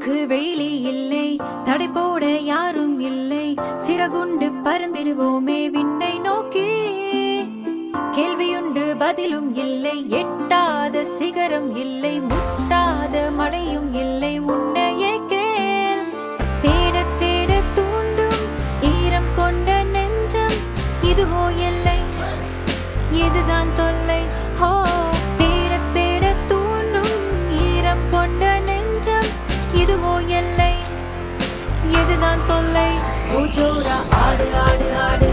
மூக்கு வேலி இல்லை, தடை போட யாரும் இல்லை, சிறகுண்டு பறந்திடுவோமே விண்ணை நோக்கி. கேள்வியுண்டு பதிலும் இல்லை, எட்டாத சிகரம் இல்லை, முட்டாத மழையும் இல்லை, உன்னையே கேள். தேட தேட தூண்டும் ஈரம் கொண்ட நெஞ்சம், இதுவோ எல்லை, இதுதான் தொல்லை. ஹோ, தேட தேட தூண்டும் ஈரம் கொண்ட நெஞ்சம், இதுவோ எல்லை, இதுதான் தொல்லை. ஓ ஜோரா ஆடு ஆடு ஆடு,